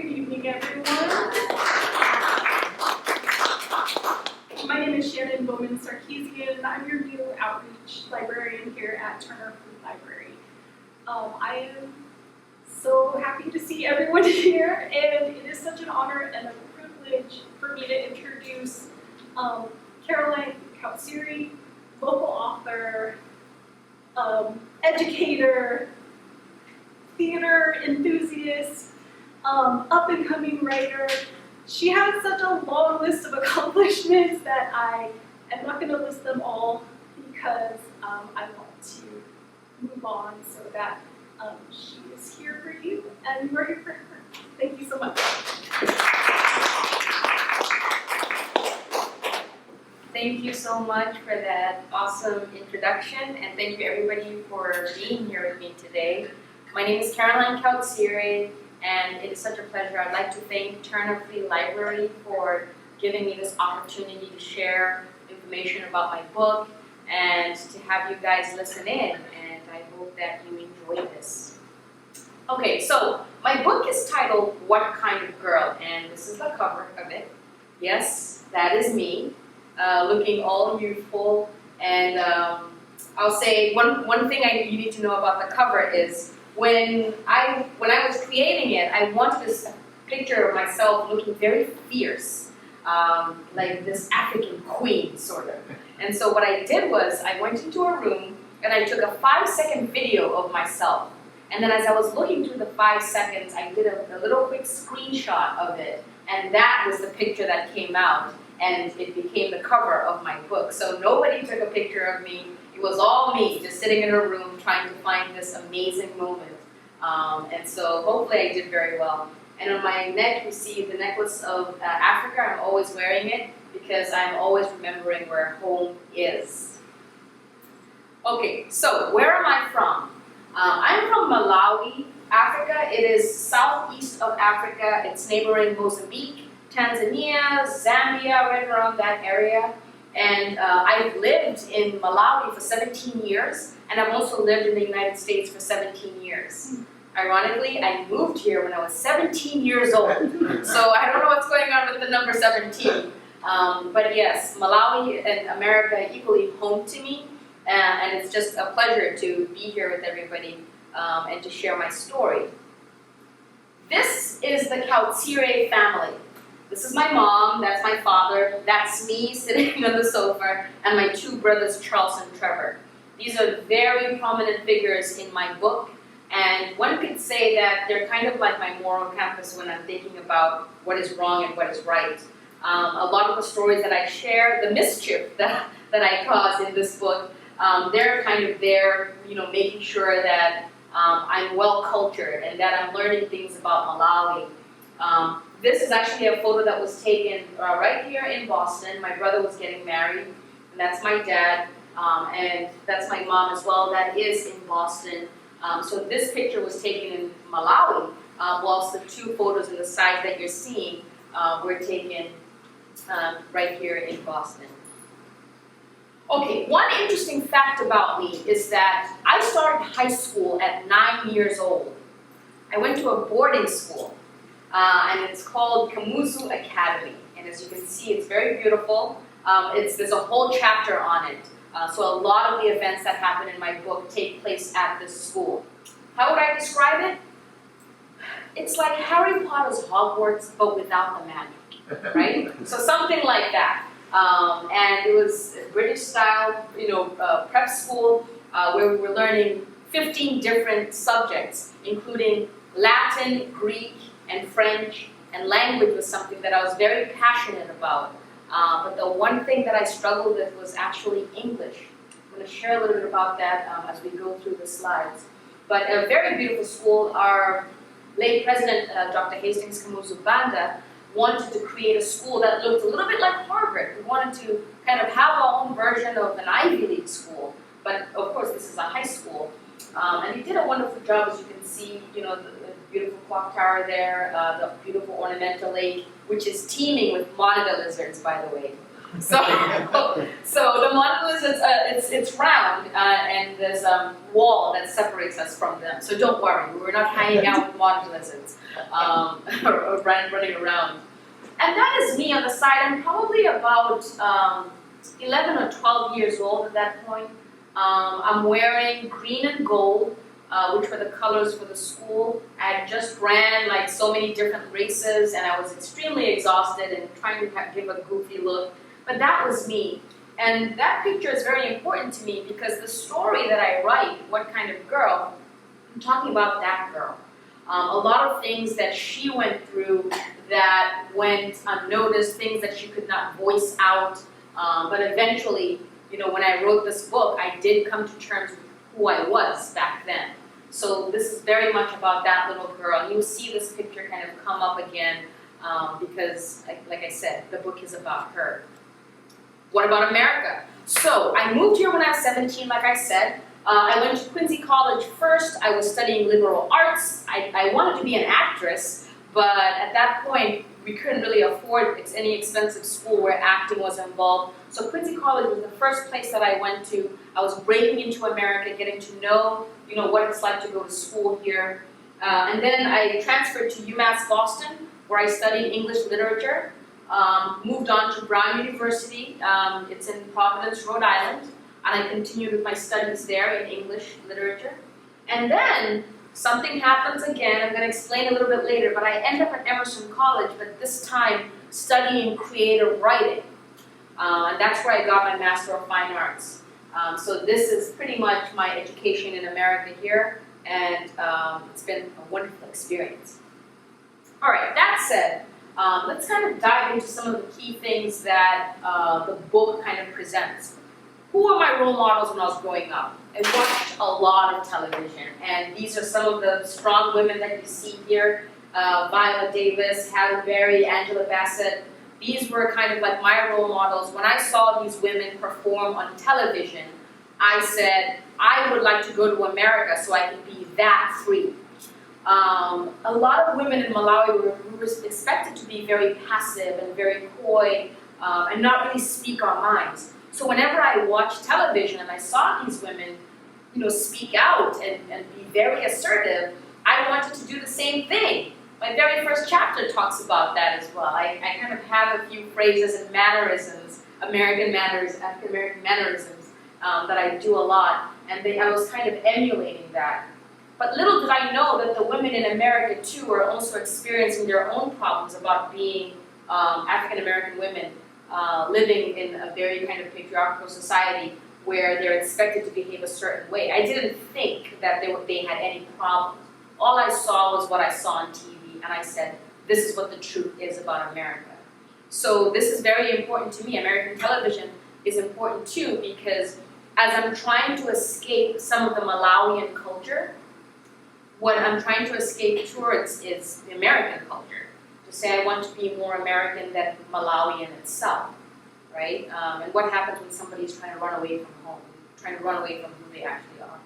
Good evening, everyone. My name is Shannon Bowman-Sarkeesian. I'm your new outreach librarian here at Turner Food Library. I am so happy to see everyone here, and it is such an honor and a privilege for me to introduce Caroline Kautisire, local author, educator, theater enthusiast, up-and-coming writer. She has such a long list of accomplishments that I am not going to list them all because I want to move on so that she is here for you and you are here for her. Thank you so much. Thank you so much for that awesome introduction, and thank you everybody for being here with me today. My name is Caroline Kautisire, and it is such a pleasure. I'd like to thank Turner Free Library for giving me this opportunity to share information about my book and to have you guys listen in, and I hope that you enjoy this. Okay, so my book is titled What Kind of Girl? And this is the cover of it. Yes, that is me, looking all youthful, and I'll say one thing you need to know about the cover is when I was creating it, I wanted this picture of myself looking very fierce, like this African queen, sort of. And so what I did was I went into a room and I took a 5-second video of myself. And then as I was looking through the 5 seconds, I did a little quick screenshot of it. And that was the picture that came out. And it became the cover of my book. So nobody took a picture of me. It was all me, just sitting in a room trying to find this amazing moment. And so hopefully I did very well. And on my neck, you see the necklace of Africa. I'm always wearing it because I'm always remembering where home is. Okay, so where am I from? I'm from Malawi, Africa. It is southeast of Africa. It's neighboring Mozambique, Tanzania, Zambia, right around that area. And I've lived in Malawi for 17 years, and I've also lived in the United States for 17 years. Ironically, I moved here when I was 17 years old, so I don't know what's going on with the number 17. But yes, Malawi and America are equally home to me, and it's just a pleasure to be here with everybody and to share my story. This is the Kautsire family. This is my mom, that's my father, that's me sitting on the sofa, and my two brothers, Charles and Trevor. These are very prominent figures in my book, and one could say that they're kind of like my moral compass when I'm thinking about what is wrong and what is right. A lot of the stories that I share, the mischief that I cause in this book, they're kind of there, making sure that I'm well cultured and that I'm learning things about Malawi. This is actually a photo that was taken right here in Boston. My brother was getting married, and that's my dad, and that's my mom as well. That is in Boston. So this picture was taken in Malawi, whilst the two photos on the side that you're seeing were taken right here in Boston. Okay, one interesting fact about me is that I started high school at 9 years old. I went to a boarding school. And it's called Kamuzu Academy. And as you can see, it's very beautiful. There's a whole chapter on it. So a lot of the events that happen in my book take place at this school. How would I describe it? It's like Harry Potter's Hogwarts, but without the magic, right? So something like that. And it was a British style, prep school where we were learning 15 different subjects, including Latin, Greek, and French, and language was something that I was very passionate about. But the one thing that I struggled with was actually English. I'm going to share a little bit about that as we go through the slides. But a very beautiful school. Our late president, Dr. Hastings Kamuzu Banda, wanted to create a school that looked a little bit like Harvard. We wanted to kind of have our own version of an Ivy League school. But of course, this is a high school. And he did a wonderful job, as you can see, the beautiful clock tower there, the beautiful ornamental lake, which is teeming with monitor lizards, by the way. So, so the Mona Lisa, it's round, and there's a wall that separates us from them. So don't worry, we're not hanging out with Mona Lisas, or running around. And that is me on the side. I'm probably about 11 or 12 years old at that point. I'm wearing green and gold, which were the colors for the school. I had just ran like so many different races, and I was extremely exhausted and trying to give a goofy look. But that was me. And that picture is very important to me because the story that I write, What Kind of Girl, I'm talking about that girl. A lot of things that she went through that went unnoticed, things that she could not voice out. But eventually, you know, when I wrote this book, I did come to terms with who I was back then. So this is very much about that little girl. And you'll see this picture kind of come up again because, like I said, the book is about her. What about America? So I moved here when I was 17, like I said. I went to Quincy College first. I was studying liberal arts. I wanted to be an actress, but at that point, we couldn't really afford any expensive school where acting was involved. So Quincy College was the first place that I went to. I was breaking into America, getting to know, you know, what it's like to go to school here. And then I transferred to UMass Boston, where I studied English literature. Moved on to Brown University. It's in Providence, Rhode Island. And I continued with my studies there in English literature. And then something happens again. I'm going to explain a little bit later, but I end up at Emerson College, but this time studying creative writing. And that's where I got my Master of Fine Arts. So this is pretty much my education in America here, and it's been a wonderful experience. All right, that said, let's kind of dive into some of the key things that the book kind of presents. Who were my role models when I was growing up? I watched a lot of television, and these are some of the strong women that you see here. Viola Davis, Halle Berry, Angela Bassett. These were kind of like my role models. When I saw these women perform on television, I said, I would like to go to America so I can be that free. A lot of women in Malawi were expected to be very passive and very coy and not really speak our minds. So whenever I watched television and I saw these women, you know, speak out and be very assertive, I wanted to do the same thing. My very first chapter talks about that as well. I kind of have a few phrases and mannerisms, African American mannerisms that I do a lot, and I was kind of emulating that. But little did I know that the women in America too are also experiencing their own problems about being African American women living in a very kind of patriarchal society where they're expected to behave a certain way. I didn't think that they had any problems. All I saw was what I saw on TV, and I said, this is what the truth is about America. So this is very important to me. American television is important too because as I'm trying to escape some of the Malawian culture, what I'm trying to escape towards is the American culture. To say I want to be more American than Malawian itself, right? And what happens when somebody's trying to run away from home, trying to run away from who they actually are.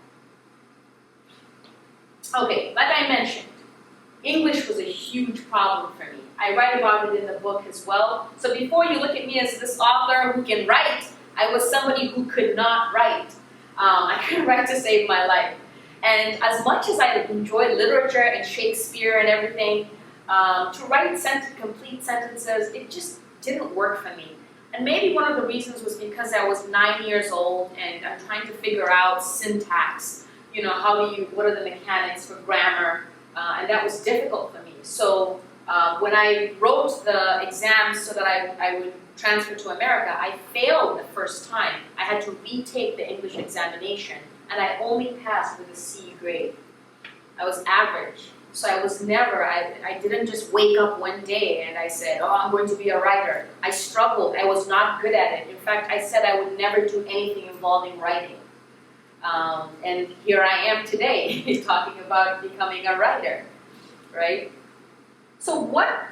Okay, like I mentioned, English was a huge problem for me. I write about it in the book as well. So before you look at me as this author who can write, I was somebody who could not write. I couldn't write to save my life. And as much as I enjoyed literature and Shakespeare and everything, to write complete sentences, it just didn't work for me. And maybe one of the reasons was because I was 9 years old and I'm trying to figure out syntax. You know, what are the mechanics for grammar? And that was difficult for me. So when I wrote the exams so that I would transfer to America, I failed the first time. I had to retake the English examination, and I only passed with a C grade. I was average. So I didn't just wake up one day and I said, oh, I'm going to be a writer. I struggled. I was not good at it. In fact, I said I would never do anything involving writing. And here I am today talking about becoming a writer, right? So what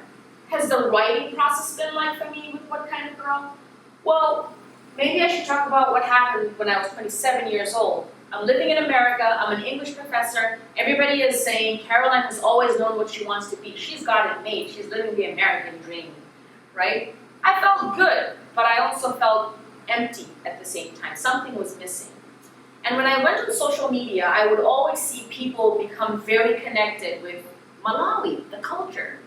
has the writing process been like for me with What Kind of Girl? Well, maybe I should talk about what happened when I was 27 years old. I'm living in America, I'm an English professor. Everybody is saying Caroline has always known what she wants to be. She's got it made. She's living the American dream, right? I felt good, but I also felt empty at the same time. Something was missing. And when I went on social media, I would always see people become very connected with Malawi, the culture.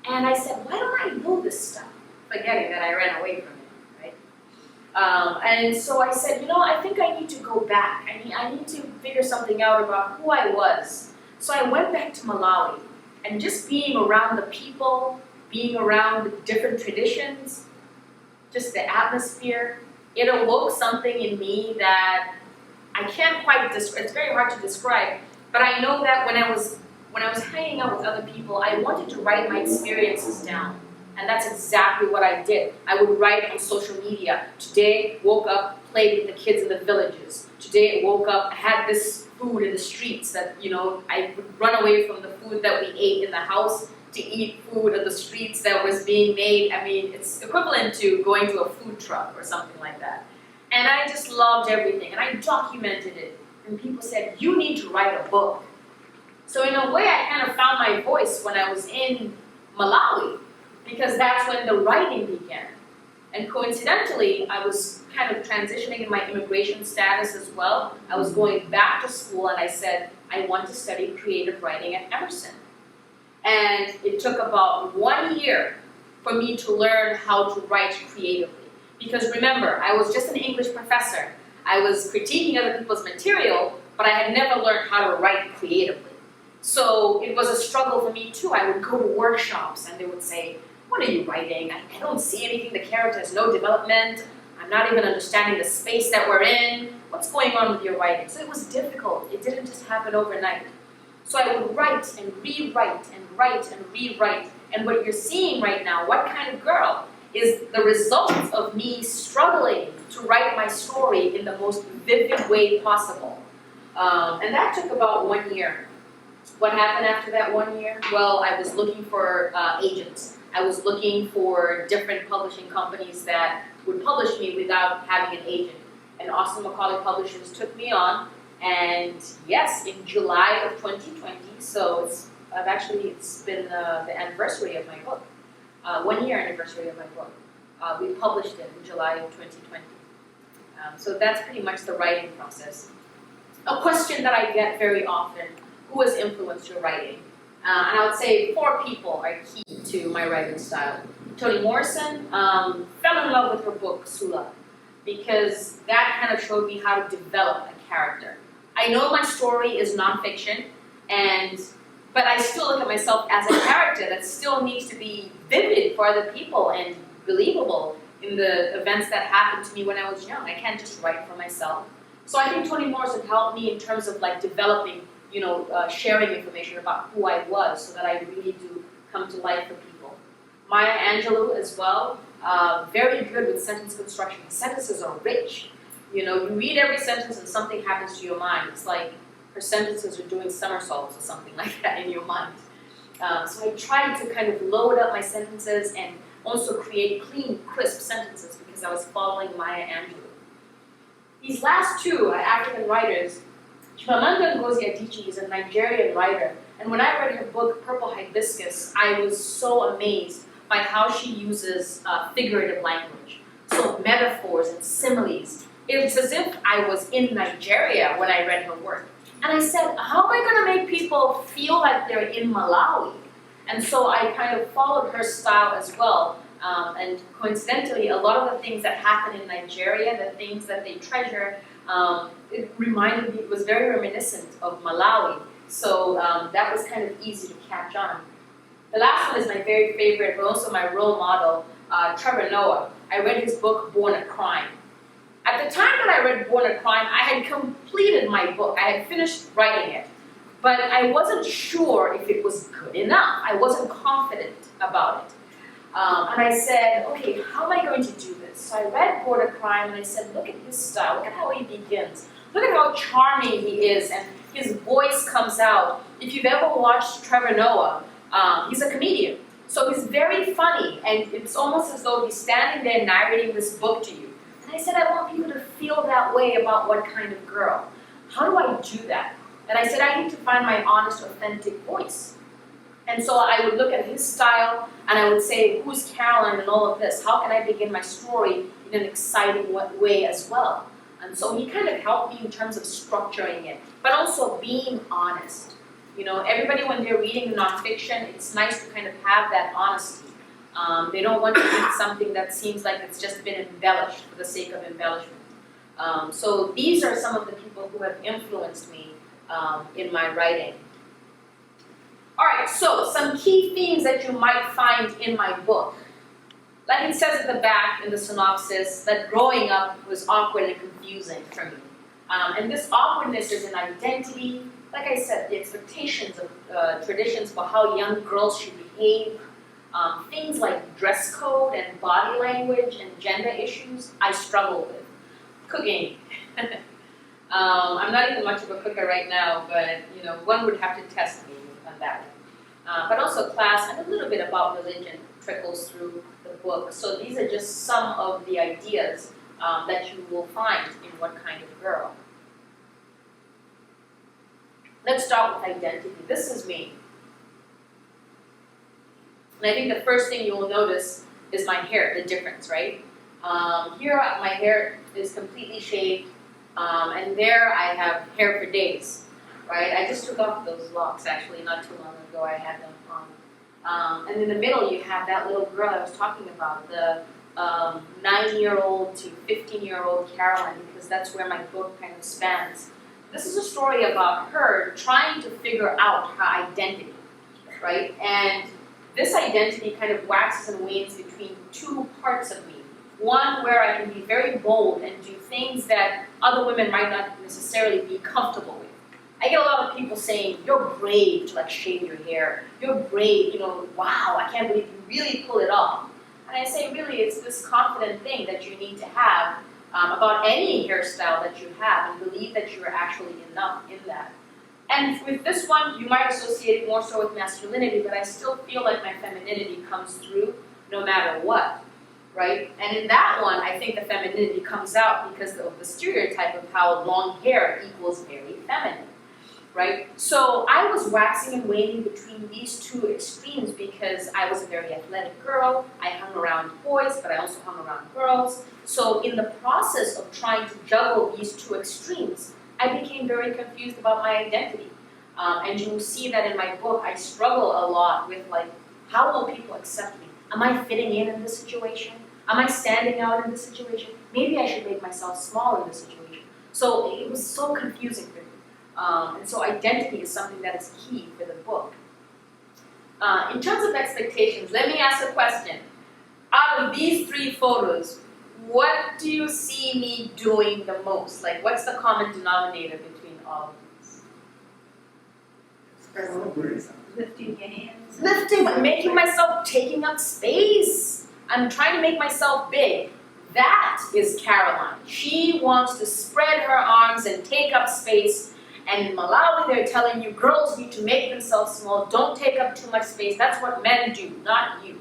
And I said, why don't I know this stuff? Forgetting that I ran away from it, right? And so I said, I think I need to go back. I need to figure something out about who I was. So I went back to Malawi, and just being around the people, being around different traditions, just the atmosphere, it awoke something in me that I can't quite describe. It's very hard to describe, but I know that when I was hanging out with other people, I wanted to write my experiences down. And that's exactly what I did. I would write on social media. Today, woke up, played with the kids in the villages. Today, woke up, had this food in the streets that, I would run away from the food that we ate in the house to eat food in the streets that was being made. I mean, it's equivalent to going to a food truck or something like that. And I just loved everything, and I documented it. And people said, you need to write a book. So in a way, I kind of found my voice when I was in Malawi, because that's when the writing began. And coincidentally, I was kind of transitioning in my immigration status as well. I was going back to school, and I said, I want to study creative writing at Emerson. And it took about 1 year for me to learn how to write creatively. Because remember, I was just an English professor. I was critiquing other people's material, but I had never learned how to write creatively. So it was a struggle for me too. I would go to workshops and they would say, what are you writing? I don't see anything. The character has no development. I'm not even understanding the space that we're in. What's going on with your writing? So it was difficult. It didn't just happen overnight. So I would write and rewrite and write and rewrite. And what you're seeing right now, What Kind of Girl, is the result of me struggling to write my story in the most vivid way possible. And that took about 1 year. What happened after that 1 year? Well, I was looking for agents. I was looking for different publishing companies that would publish me without having an agent. And Austin Macaulay Publishers took me on. And yes, in July of 2020, so it's been the anniversary of my book. 1 year anniversary of my book. We published it in July of 2020. So that's pretty much the writing process. A question that I get very often, who has influenced your writing? And I would say 4 people are key to my writing style. Toni Morrison fell in love with her book, Sula, because that kind of showed me how to develop a character. I know my story is nonfiction, but I still look at myself as a character that still needs to be vivid for other people and believable in the events that happened to me when I was young. I can't just write for myself. So I think Toni Morrison helped me in terms of developing, sharing information about who I was so that I really do come to life for people. Maya Angelou as well, very good with sentence construction. The sentences are rich. You read every sentence and something happens to your mind. It's like her sentences are doing somersaults or something like that in your mind. So I tried to kind of load up my sentences and also create clean, crisp sentences because I was following Maya Angelou. These last 2 are African writers. Chimamanda Ngozi Adichie is a Nigerian writer, and when I read her book, Purple Hibiscus, I was so amazed by how she uses figurative language. So metaphors and similes. It's as if I was in Nigeria when I read her work. And I said, how am I going to make people feel like they're in Malawi? And so I kind of followed her style as well. And coincidentally, a lot of the things that happen in Nigeria, the things that they treasure, it reminded me, it was very reminiscent of Malawi. So that was kind of easy to catch on. The last one is my very favorite, but also my role model, Trevor Noah. I read his book, Born a Crime. At the time that I read Born a Crime, I had completed my book. I had finished writing it. But I wasn't sure if it was good enough. I wasn't confident about it. And I said, okay, how am I going to do this? So I read Born a Crime, and I said, look at his style. Look at how he begins. Look at how charming he is, and his voice comes out. If you've ever watched Trevor Noah, he's a comedian. So he's very funny, and it's almost as though he's standing there narrating this book to you. And I said, I want people to feel that way about What Kind of Girl. How do I do that? And I said, I need to find my honest, authentic voice. And so I would look at his style and I would say, who's Caroline and all of this? How can I begin my story in an exciting way as well? And so he kind of helped me in terms of structuring it, but also being honest. You know, everybody when they're reading nonfiction, it's nice to kind of have that honesty. They don't want to read something that seems like it's just been embellished for the sake of embellishment. So these are some of the people who have influenced me in my writing. All right, so some key themes that you might find in my book. Like it says at the back in the synopsis, that growing up was awkward and confusing for me. And this awkwardness is an identity, like I said, the expectations of traditions for how young girls should behave, things like dress code and body language and gender issues, I struggle with. Cooking. I'm not even much of a cooker right now, but you know, one would have to test me on that one. But also class and a little bit about religion trickles through the book. So these are just some of the ideas that you will find in What Kind of Girl. Let's start with identity. This is me. And I think the first thing you will notice is my hair, the difference, right? Here my hair is completely shaved, and there I have hair for days, right? I just took off those locks actually not too long ago. I had them on. And in the middle you have that little girl I was talking about, the 9-year-old to 15-year-old Caroline, because that's where my book kind of spans. This is a story about her trying to figure out her identity, right? And this identity kind of waxes and wanes between two parts of me. One where I can be very bold and do things that other women might not necessarily be comfortable with. I get a lot of people saying, you're brave to like shave your hair. You're brave, you know, wow, I can't believe you really pull it off. And I say, really, it's this confident thing that you need to have about any hairstyle that you have and believe that you're actually enough in that. And with this one, you might associate it more so with masculinity, but I still feel like my femininity comes through no matter what, right? And in that one, I think the femininity comes out because of the stereotype of how long hair equals very feminine, right? So I was waxing and waning between these two extremes because I was a very athletic girl. I hung around boys, but I also hung around girls. So in the process of trying to juggle these two extremes, I became very confused about my identity. And you will see that in my book, I struggle a lot with like, how will people accept me? Am I fitting in this situation? Am I standing out in this situation? Maybe I should make myself small in this situation. So it was so confusing for me. And so identity is something that is key for the book. In terms of expectations, let me ask a question. Out of these 3 photos, what do you see me doing the most? Like, what's the common denominator between all of these? Lifting your hands. Lifting, making myself, taking up space. I'm trying to make myself big. That is Caroline. She wants to spread her arms and take up space. And in Malawi, they're telling you girls need to make themselves small. Don't take up too much space. That's what men do, not you.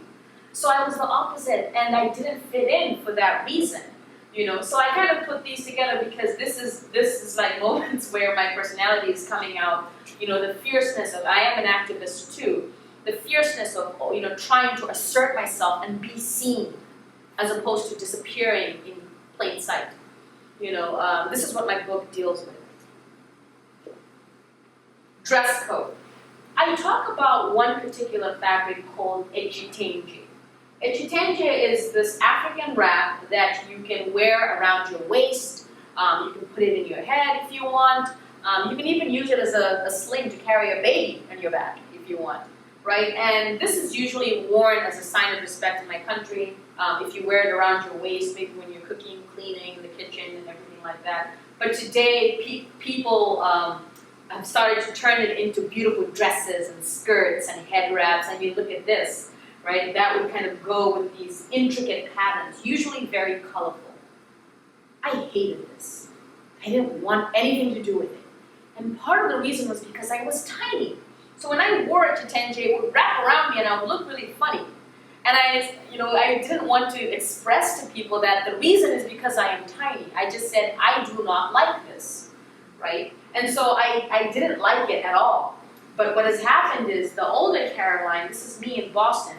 So I was the opposite, and I didn't fit in for that reason, you know. So I kind of put these together because this is like moments where my personality is coming out. You know, the fierceness of I am an activist too. The fierceness of trying to assert myself and be seen, as opposed to disappearing in plain sight. You know, this is what my book deals with. Dress code. I talk about one particular fabric called echitenje. Echitenje is this African wrap that you can wear around your waist. You can put it in your head if you want. You can even use it as a sling to carry a baby on your back if you want, right? And this is usually worn as a sign of respect in my country. If you wear it around your waist, maybe when you're cooking, cleaning, the kitchen, and everything like that. But today, people have started to turn it into beautiful dresses and skirts and head wraps. I mean, look at this. Right? That would kind of go with these intricate patterns, usually very colorful. I hated this. I didn't want anything to do with it. And part of the reason was because I was tiny. So when I wore it to Tenje, it would wrap around me and I would look really funny. And I didn't want to express to people that the reason is because I am tiny. I just said, I do not like this, right? And so I didn't like it at all. But what has happened is the older Caroline, this is me in Boston,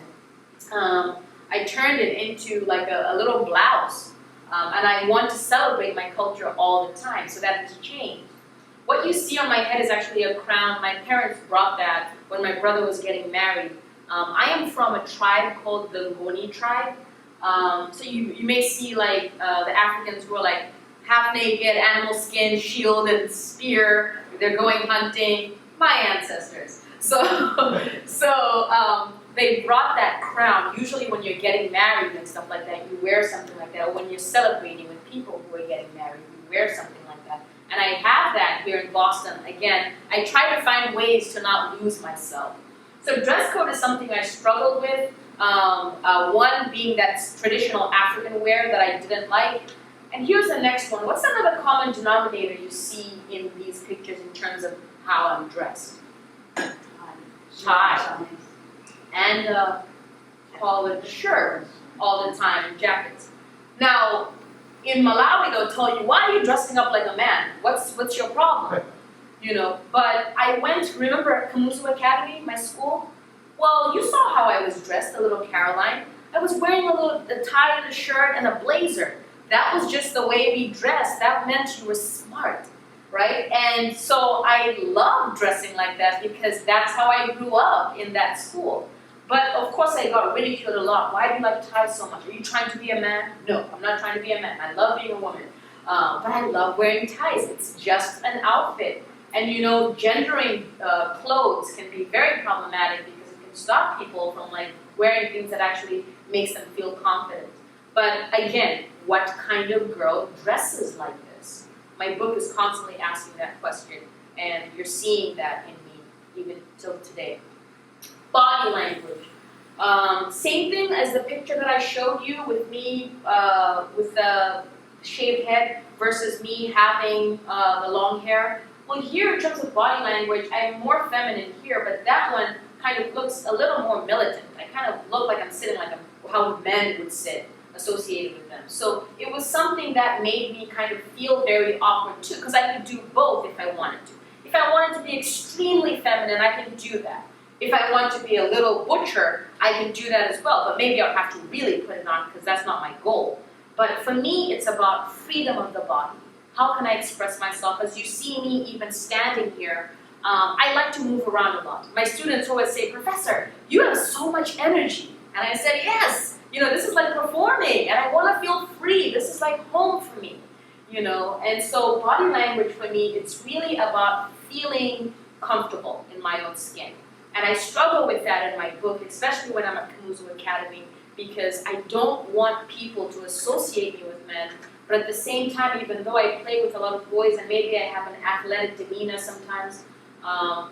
I turned it into like a little blouse. And I want to celebrate my culture all the time, so that has changed. What you see on my head is actually a crown. My parents brought that when my brother was getting married. I am from a tribe called the Ngoni tribe. So you may see like the Africans who are like half naked, animal skin, shield and spear. They're going hunting. My ancestors. So they brought that crown. Usually when you're getting married and stuff like that, you wear something like that. Or when you're celebrating with people who are getting married, you wear something like that. And I have that here in Boston. Again, I try to find ways to not lose myself. So dress code is something I struggled with. One being that traditional African wear that I didn't like. And here's the next one. What's another common denominator you see in these pictures in terms of how I'm dressed? Tie. And collared shirt all the time, and jackets. Now, in Malawi, they'll tell you, why are you dressing up like a man? What's your problem? You know, but I went, remember at Kautsire Academy, my school? Well, you saw how I was dressed, the little Caroline. I was wearing a tie and a shirt and a blazer. That was just the way we dressed. That meant you were smart, right? And so I love dressing like that because that's how I grew up in that school. But of course I got ridiculed a lot. Why do you like ties so much? Are you trying to be a man? No, I'm not trying to be a man. I love being a woman. But I love wearing ties. It's just an outfit. And you know, gendering clothes can be very problematic because it can stop people from like wearing things that actually makes them feel confident. But again, what kind of girl dresses like this? My book is constantly asking that question, and you're seeing that in me even till today. Body language. Same thing as the picture that I showed you with me with the shaved head versus me having the long hair. Well, here in terms of body language, I'm more feminine here, but that one kind of looks a little more militant. I kind of look like I'm sitting like how men would sit, associated with them. So it was something that made me kind of feel very awkward too, because I could do both if I wanted to. If I wanted to be extremely feminine, I can do that. If I want to be a little butcher, I can do that as well, but maybe I'll have to really put it on because that's not my goal. But for me, it's about freedom of the body. How can I express myself? As you see me even standing here, I like to move around a lot. My students always say, Professor, you have so much energy. And I said, yes, you know, this is like performing and I want to feel free. This is like home for me, you know. And so body language for me, it's really about feeling comfortable in my own skin. And I struggle with that in my book, especially when I'm at Kautsire Academy, because I don't want people to associate me with men. But at the same time, even though I play with a lot of boys and maybe I have an athletic demeanor sometimes,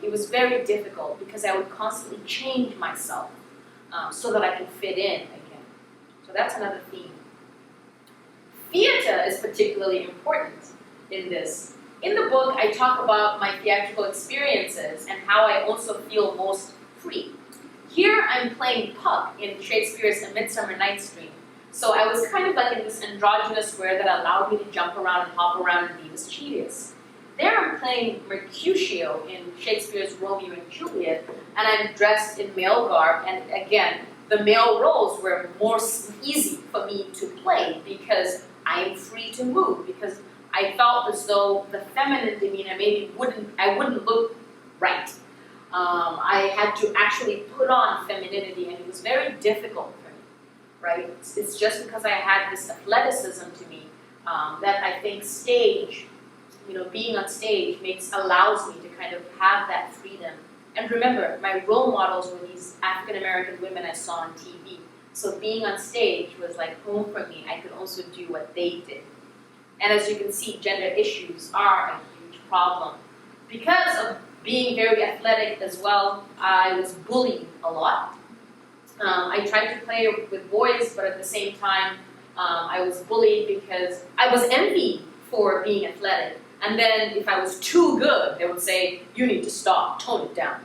it was very difficult because I would constantly change myself so that I can fit in again. So that's another theme. Theater is particularly important in this. In the book, I talk about my theatrical experiences and how I also feel most free. Here, I'm playing Puck in Shakespeare's A Midsummer Night's Dream. So I was kind of like in this androgynous wear that allowed me to jump around and hop around and be mischievous. There, I'm playing Mercutio in Shakespeare's Romeo and Juliet, and I'm dressed in male garb. And again, the male roles were more easy for me to play because I am free to move, because I felt as though the feminine demeanor maybe I wouldn't look right. I had to actually put on femininity, and it was very difficult for me, right? It's just because I had this athleticism to me that I think stage, you know, being on stage allows me to kind of have that freedom. And remember, my role models were these African American women I saw on TV. So being on stage was like home for me. I could also do what they did. And as you can see, gender issues are a huge problem. Because of being very athletic as well, I was bullied a lot. I tried to play with boys, but at the same time, I was bullied because I was envied for being athletic. And then if I was too good, they would say, you need to stop, tone it down,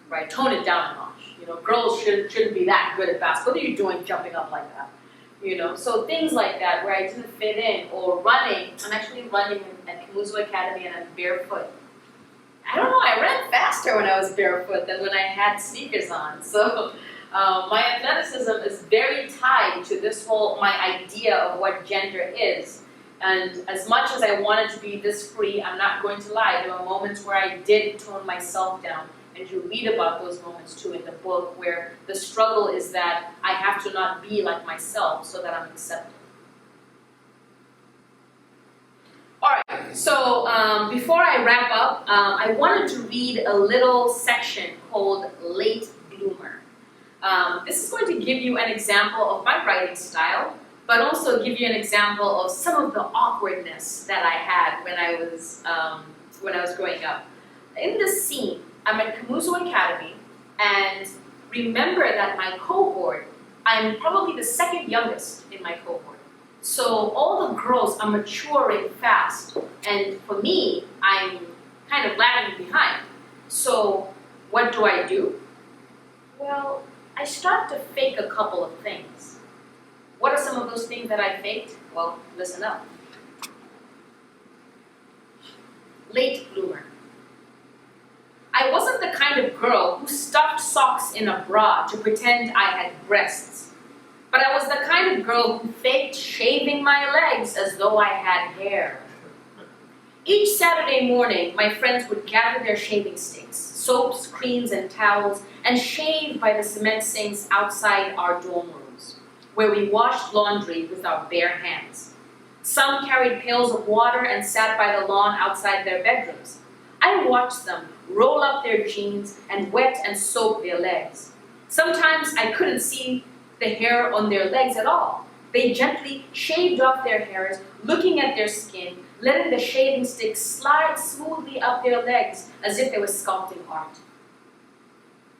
right? Tone it down a notch. You know, girls shouldn't be that good at basketball. What are you doing jumping up like that? You know, so things like that where I didn't fit in, or running. I'm actually running at Kautsire Academy and I'm barefoot. I don't know, I ran faster when I was barefoot than when I had sneakers on. So my athleticism is very tied to this whole, my idea of what gender is. And as much as I wanted to be this free, I'm not going to lie, there were moments where I did tone myself down. And you read about those moments too in the book, where the struggle is that I have to not be like myself so that I'm accepted. Alright, so before I wrap up, I wanted to read a little section called Late Bloomer. This is going to give you an example of my writing style, but also give you an example of some of the awkwardness that I had when I was growing up. In this scene, I'm at Kamuzu Academy, and remember that my cohort, I'm probably the second youngest in my cohort. So all the girls are maturing fast, and for me, I'm kind of lagging behind. So what do? Well, I start to fake a couple of things. What are some of those things that I faked? Well, listen up. Late bloomer. I wasn't the kind of girl who stuffed socks in a bra to pretend I had breasts. But I was the kind of girl who faked shaving my legs as though I had hair. Each Saturday morning, my friends would gather their shaving sticks, soaps, creams, and towels, and shave by the cement sinks outside our dorm rooms, where we washed laundry with our bare hands. Some carried pails of water and sat by the lawn outside their bedrooms. I watched them roll up their jeans and wet and soak their legs. Sometimes I couldn't see the hair on their legs at all. They gently shaved off their hairs, looking at their skin, letting the shaving stick slide smoothly up their legs as if they were sculpting art.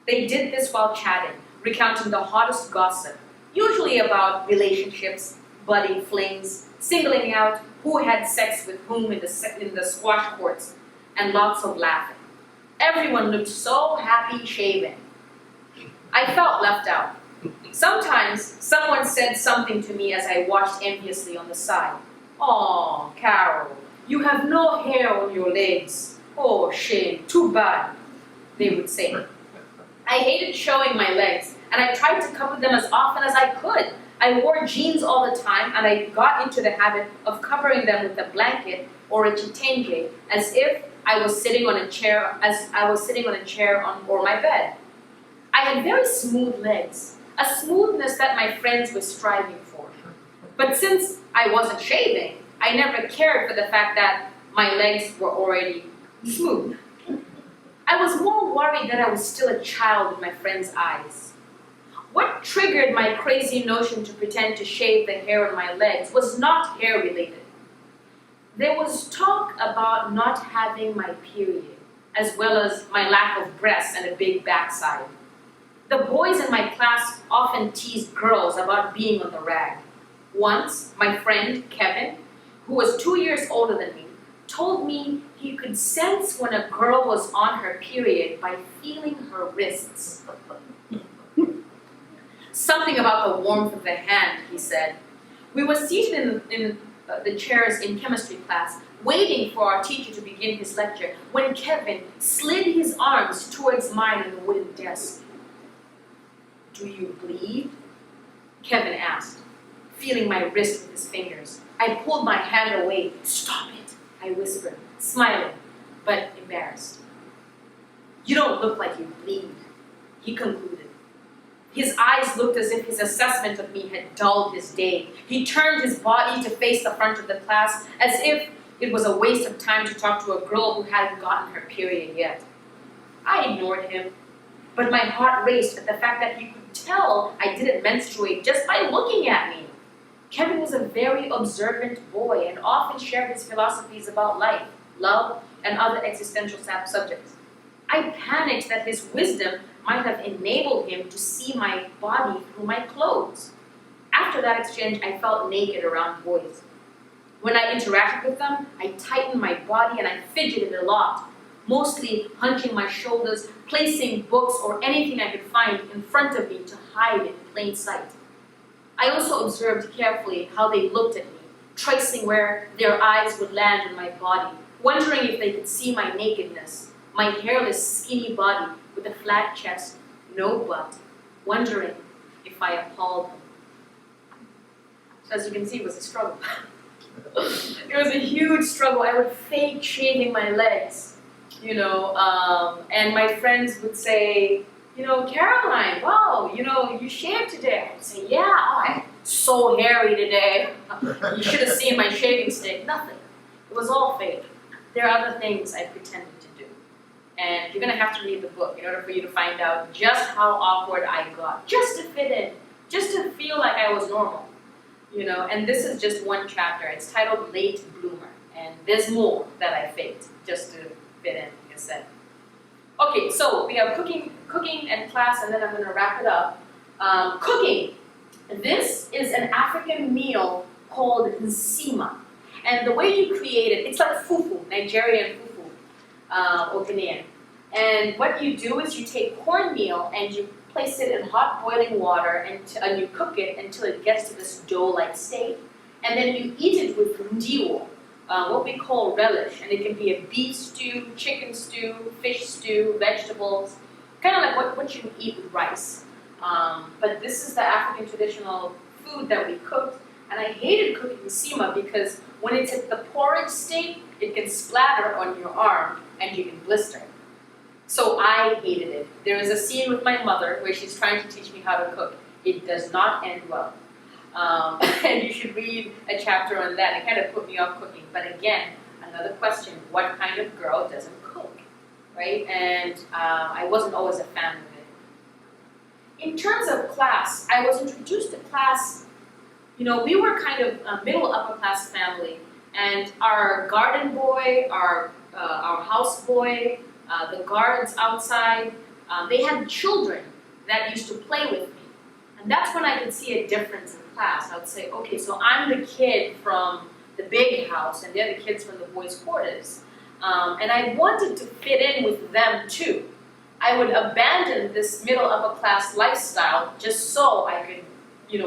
They did this while chatting, recounting the hottest gossip, usually about relationships, budding flings, singling out who had sex with whom in the squash courts, and lots of laughing. Everyone looked so happy shaving. I felt left out. Sometimes someone said something to me as I watched enviously on the side. "Aw, Carol, you have no hair on your legs. Oh, shame, too bad," they would say. I hated showing my legs, and I tried to cover them as often as I could. I wore jeans all the time, and I got into the habit of covering them with a blanket or a chitenge, as if I was sitting on a chair, or my bed. I had very smooth legs, a smoothness that my friends were striving for. But since I wasn't shaving, I never cared for the fact that my legs were already smooth. I was more worried that I was still a child in my friends' eyes. What triggered my crazy notion to pretend to shave the hair on my legs was not hair-related. There was talk about not having my period, as well as my lack of breasts and a big backside. The boys in my class often teased girls about being on the rag. Once, my friend, Kevin, who was 2 years older than me, told me he could sense when a girl was on her period by feeling her wrists. Something about the warmth of the hand, he said. We were seated in the chairs in chemistry class, waiting for our teacher to begin his lecture, when Kevin slid his arms towards mine on the wooden desk. "Do you bleed?" Kevin asked, feeling my wrist with his fingers. I pulled my hand away. "Stop it," I whispered, smiling, but embarrassed. "You don't look like you bleed," he concluded. His eyes looked as if his assessment of me had dulled his day. He turned his body to face the front of the class, as if it was a waste of time to talk to a girl who hadn't gotten her period yet. I ignored him, but my heart raced at the fact that he could tell I didn't menstruate just by looking at me. Kevin was a very observant boy and often shared his philosophies about life, love, and other existential subjects. I panicked that his wisdom might have enabled him to see my body through my clothes. After that exchange, I felt naked around boys. When I interacted with them, I tightened my body and I fidgeted a lot, mostly hunching my shoulders, placing books or anything I could find in front of me to hide in plain sight. I also observed carefully how they looked at me, tracing where their eyes would land on my body, wondering if they could see my nakedness, my hairless, skinny body with a flat chest, no butt, wondering if I appalled them. So as you can see, it was a struggle. It was a huge struggle. I would fake shaving my legs, and my friends would say, Caroline, wow, you shaved today. I would say, yeah, I'm so hairy today. You should have seen my shaving stick. Nothing. It was all fake. There are other things I pretended to do. And you're going to have to read the book in order for you to find out just how awkward I got, just to fit in, just to feel like I was normal. And this is just one chapter. It's titled Late Bloomer. And there's more that I faked just to fit in, like I said. Okay, so we have cooking and class, and then I'm going to wrap it up. Cooking. This is an African meal called nsima. And the way you create it, it's like fufu, Nigerian fufu, or Ghanaian. And what you do is you take cornmeal and you place it in hot boiling water and you cook it until it gets to this dough-like state. And then you eat it with ndiwo, what we call relish. And it can be a beef stew, chicken stew, fish stew, vegetables, kind of like what you would eat with rice. But this is the African traditional food that we cooked. And I hated cooking nsima because when it's at the porridge state, it can splatter on your arm and you can blister. So I hated it. There is a scene with my mother where she's trying to teach me how to cook. It does not end well. And you should read a chapter on that. It kind of put me off cooking. But again, another question, what kind of girl doesn't cook, right? And I wasn't always a fan of it. In terms of class, I was introduced to class, we were kind of a middle upper class family. And our garden boy, our house boy, the guards outside, they had children that used to play with me. And that's when I could see a difference in class. I would say, okay, so I'm the kid from the big house and they're the kids from the boys' quarters. And I wanted to fit in with them too. I would abandon this middle upper class lifestyle just so I could,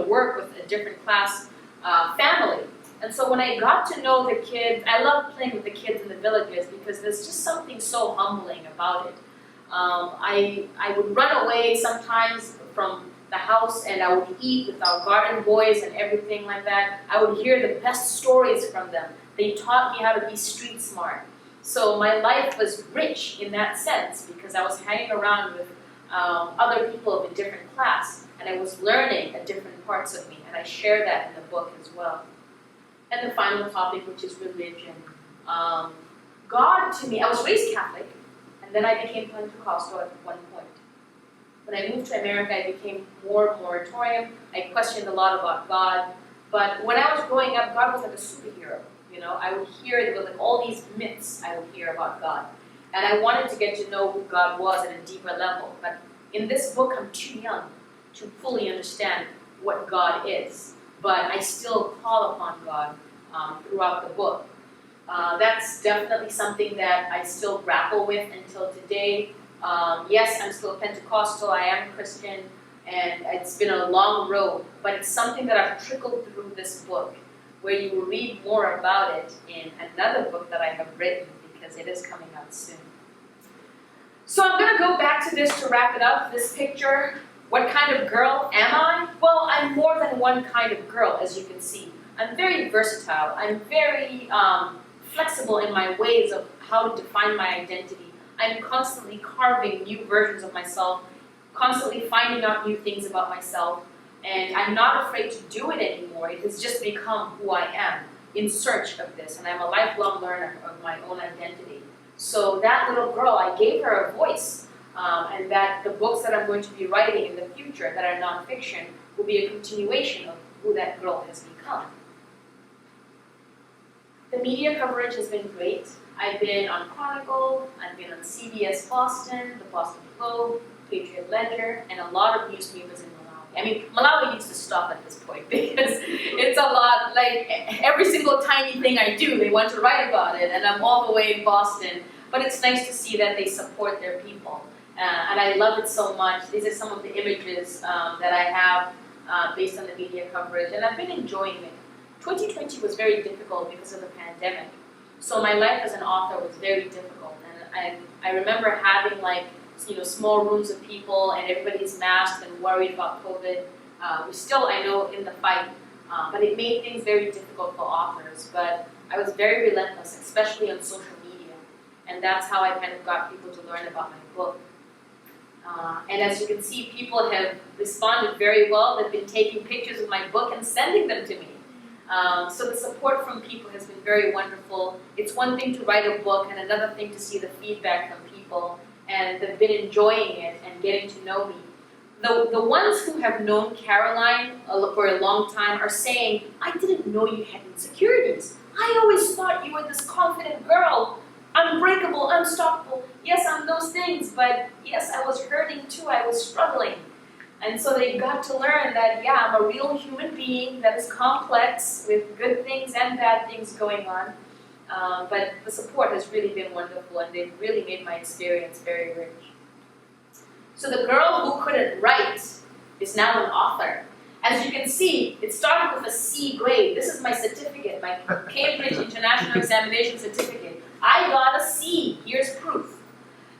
work with a different class family. And so when I got to know the kids, I loved playing with the kids in the villages because there's just something so humbling about it. I would run away sometimes from the house and I would eat with our garden boys and everything like that. I would hear the best stories from them. They taught me how to be street smart. So my life was rich in that sense because I was hanging around with other people of a different class and I was learning at different parts of me, and I share that in the book as well. And the final topic, which is religion. God to me, I was raised Catholic, and then I became Pentecostal at one point. When I moved to America, I became more moratorium. I questioned a lot about God. But when I was growing up, God was like a superhero. I would hear, there were like all these myths I would hear about God. And I wanted to get to know who God was at a deeper level. But in this book, I'm too young to fully understand what God is. But I still call upon God throughout the book. That's definitely something that I still grapple with until today. Yes, I'm still Pentecostal, I am Christian, and it's been a long road, but it's something that I've trickled through this book, where you will read more about it in another book that I have written, because it is coming out soon. So I'm going to go back to this to wrap it up, this picture. What kind of girl am I? Well, I'm more than one kind of girl, as you can see. I'm very versatile. I'm very flexible in my ways of how to define my identity. I'm constantly carving new versions of myself, constantly finding out new things about myself, and I'm not afraid to do it anymore. It has just become who I am in search of this, and I'm a lifelong learner of my own identity. So that little girl, I gave her a voice, and that the books that I'm going to be writing in the future that are nonfiction will be a continuation of who that girl has become. The media coverage has been great. I've been on Chronicle, I've been on CBS Boston, the Boston Globe, Patriot Ledger, and a lot of newspapers in Malawi. I mean, Malawi needs to stop at this point because it's a lot, like every single tiny thing I do, they want to write about it, and I'm all the way in Boston. But it's nice to see that they support their people. And I love it so much. These are some of the images that I have based on the media coverage, and I've been enjoying it. 2020 was very difficult because of the pandemic. So my life as an author was very difficult, and and I remember having like, small rooms of people and everybody's masked and worried about COVID. We're still, I know, in the fight, but it made things very difficult for authors. But I was very relentless, especially on social media, and that's how I kind of got people to learn about my book. And as you can see, people have responded very well. They've been taking pictures of my book and sending them to me. So the support from people has been very wonderful. It's one thing to write a book and another thing to see the feedback from people, and they've been enjoying it and getting to know me. The ones who have known Caroline for a long time are saying, I didn't know you had insecurities. I always thought you were this confident girl, unbreakable, unstoppable. Yes, I'm those things, but yes, I was hurting too. I was struggling. And so they got to learn that, yeah, I'm a real human being that is complex with good things and bad things going on. But the support has really been wonderful, and they've really made my experience very rich. So the girl who couldn't write is now an author. As you can see, it started with a C grade. This is my certificate, my Cambridge International Examination certificate. I got a C. Here's proof,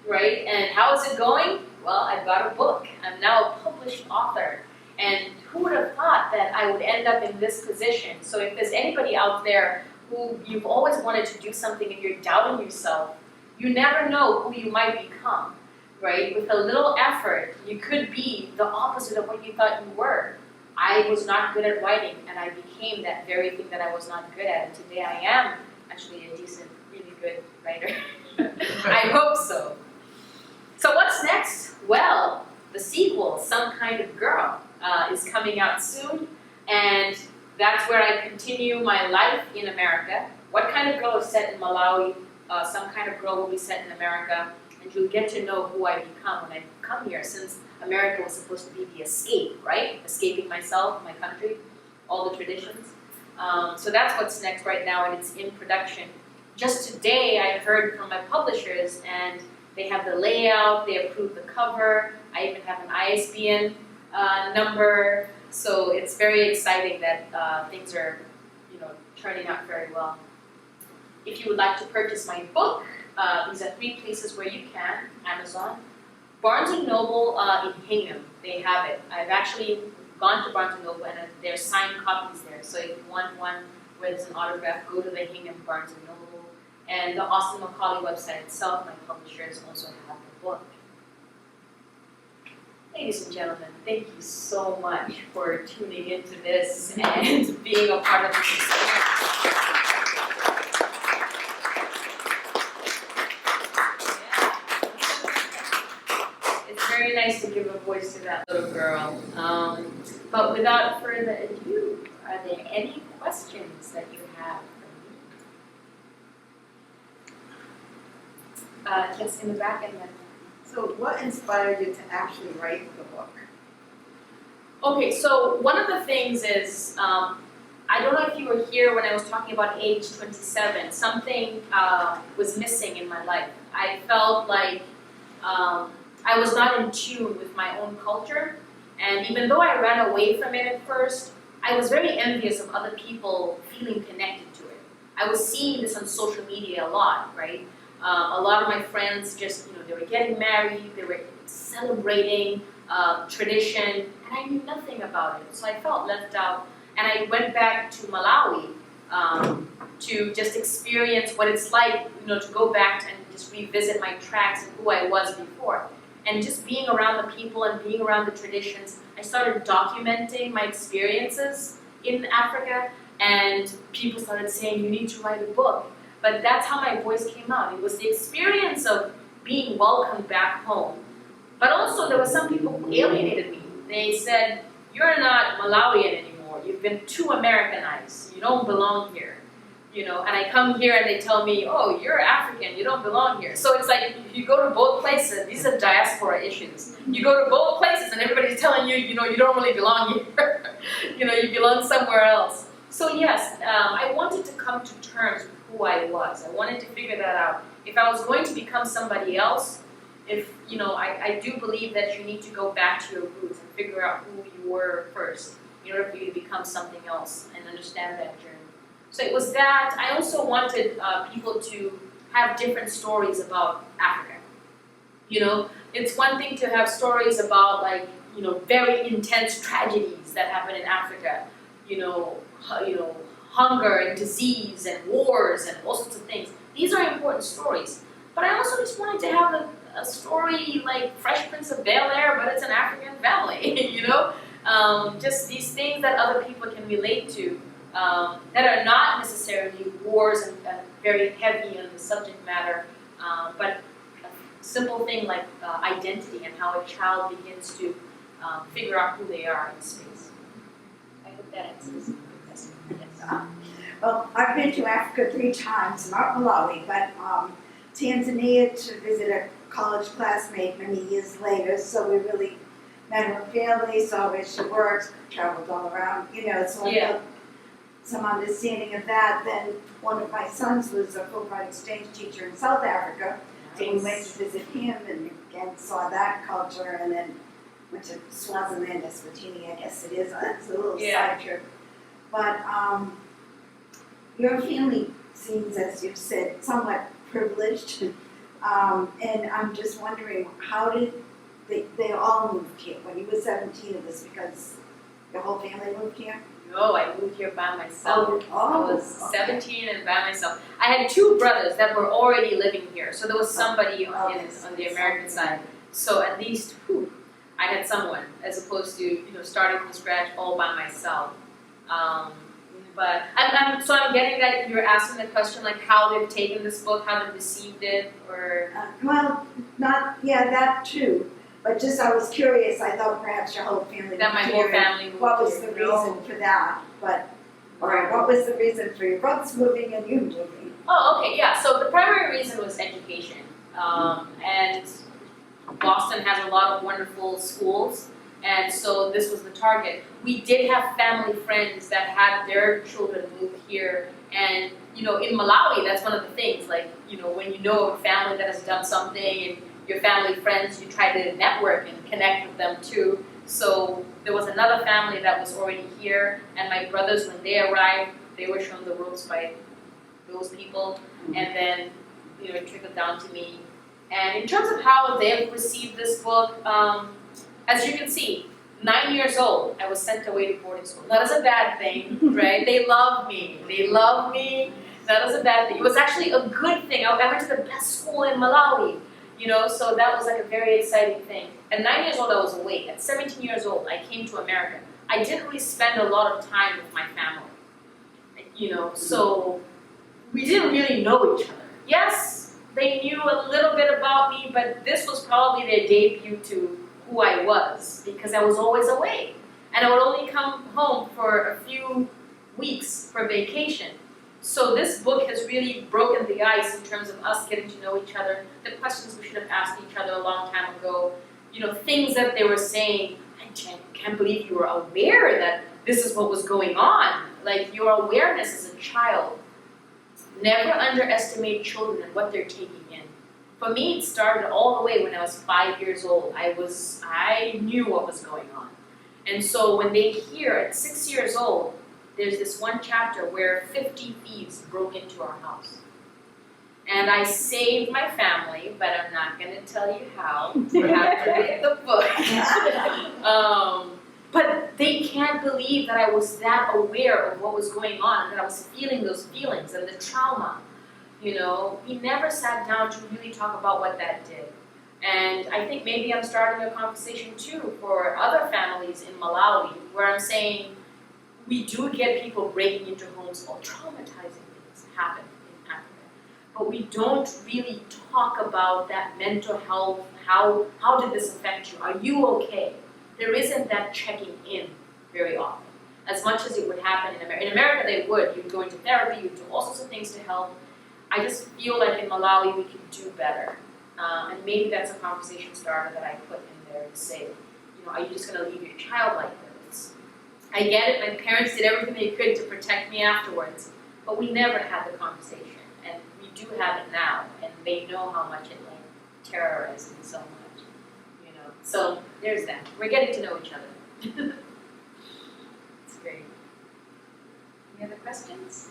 right? And how is it going? Well, I've got a book. I'm now a published author. And who would have thought that I would end up in this position? So if there's anybody out there who you've always wanted to do something and you're doubting yourself, you never know who you might become, right? With a little effort, you could be the opposite of what you thought you were. I was not good at writing, and I became that very thing that I was not good at. And today I am actually a decent, really good writer. I hope so. So what's next? Well, the sequel, Some Kind of Girl, is coming out soon, and that's where I continue my life in America. What Kind of Girl is set in Malawi, Some Kind of Girl will be set in America, and you'll get to know who I become when I come here, since America was supposed to be the escape, right? Escaping myself, my country, all the traditions. So that's what's next right now, and it's in production. Just today, I heard from my publishers, and they have the layout, they approved the cover, I even have an ISBN number, so it's very exciting that things are, turning out very well. If you would like to purchase my book, these are 3 places where you can: Amazon, Barnes & Noble in Hingham, they have it. I've actually gone to Barnes & Noble and there's signed copies there, so if you want one where there's an autograph, go to the Hingham Barnes & Noble. And the Austin Macaulay website itself, my publishers also have the book. Ladies and gentlemen, thank you so much for tuning into this and being a part of this discussion. It's very nice to give a voice to that little girl. But without further ado, are there any questions that you have? Just in the back and then. So what inspired you to actually write the book? Okay, so one of the things is, I don't know if you were here when I was talking about age 27, something was missing in my life. I felt like I was not in tune with my own culture, and even though I ran away from it at first, I was very envious of other people feeling connected to it. I was seeing this on social media a lot, right? A lot of my friends just, they were getting married, they were celebrating tradition, and I knew nothing about it. So I felt left out, and I went back to Malawi to just experience what it's like, to go back and just revisit my tracks and who I was before. And just being around the people and being around the traditions, I started documenting my experiences in Africa, and people started saying, you need to write a book. But that's how my voice came out. It was the experience of being welcomed back home. But also there were some people who alienated me. They said, you're not Malawian anymore. You've been too Americanized. You don't belong here. And I come here and they tell me, oh, you're African. You don't belong here. So it's like you go to both places. These are diaspora issues. You go to both places and everybody's telling you, you don't really belong here. You belong somewhere else. So yes, I wanted to come to terms with who I was. I wanted to figure that out. If I was going to become somebody else, I do believe that you need to go back to your roots and figure out who you were first in order for you to become something else and understand that journey. So it was that. I also wanted people to have different stories about Africa. You know, it's one thing to have stories about like, you know, very intense tragedies that happen in Africa, you know, hunger and disease and wars and all sorts of things. These are important stories. But I also just wanted to have a story like Fresh Prince of Bel-Air, but it's an African family, you know? Just these things that other people can relate to, that are not necessarily wars and very heavy on the subject matter, but a simple thing like identity and how a child begins to figure out who they are in space. I hope that answers your question. Yes. Well, I've been to Africa 3 times, not Malawi, but Tanzania to visit a college classmate many years later, so we really met her family, saw where she works, traveled all around, you know, so I Yeah. got some understanding of that. Then one of my sons was a Fulbright exchange teacher in South Africa, so we went to visit him and again saw that culture, and then went to Swaziland, Eswatini, I guess it is, it's a little Yeah. side trip. But your family seems, as you've said, somewhat privileged, and I'm just wondering, how did they all moved here? When you were 17, it was because your whole family moved here? No, I moved here by myself. Oh, I was 17 and by myself. I had 2 brothers that were already living here, so there was somebody on the American side. So at least, I had someone, as opposed to starting from scratch all by myself. But I'm getting that you're asking the question like how they've taken this book, how they've received it, or Well, that too. But just I was curious. I thought perhaps your whole family that my moved whole here. family moved What was here. the reason for that? But all right, what was the reason for your brothers moving and you moving? Oh, okay, yeah. So the primary reason was education, and Boston has a lot of wonderful schools, and so this was the target. We did have family friends that had their children move here, and in Malawi, that's one of the things. Like when you know of a family that has done something, and your family friends, you try to network and connect with them too. So there was another family that was already here, and my brothers, when they arrived, they were shown the ropes by those people, and then it trickled down to me. And in terms of how they've received this book, as you can see, 9 years old, I was sent away to boarding school. Not as a bad thing, right? They love me. They love me. Not as a bad thing. It was actually a good thing. I went to the best school in Malawi, so that was like a very exciting thing. At 9 years old, I was away. At 17 years old, I came to America. I didn't really spend a lot of time with my family, so we didn't really know each other. Yes, they knew a little bit about me, but this was probably their debut to who I was, because I was always away. And I would only come home for a few weeks for vacation. So this book has really broken the ice in terms of us getting to know each other, the questions we should have asked each other a long time ago, things that they were saying. I can't believe you were aware that this is what was going on. Like your awareness as a child. Never underestimate children and what they're taking in. For me, it started all the way when I was 5 years old. I knew what was going on. And so when they hear at 6 years old, there's this one chapter where 50 thieves broke into our house. And I saved my family, but I'm not going to tell you how. You have to read the book. But they can't believe that I was that aware of what was going on, and that I was feeling those feelings and the trauma. We never sat down to really talk about what that did. And I think maybe I'm starting a conversation too for other families in Malawi, where I'm saying we do get people breaking into homes, or traumatizing things happen in Africa. But we don't really talk about that mental health. How did this affect you? Are you okay? There isn't that checking in very often, as much as it would happen in America. In America, they would. You'd go into therapy, you'd do all sorts of things to help. I just feel like in Malawi, we can do better. And maybe that's a conversation starter that I put in there to say, are you just going to leave your child like this? I get it. My parents did everything they could to protect me afterwards, but we never had the conversation. And we do have it now, and they know how much it terrorizes me so much. So there's that. We're getting to know each other. It's great. Any other questions?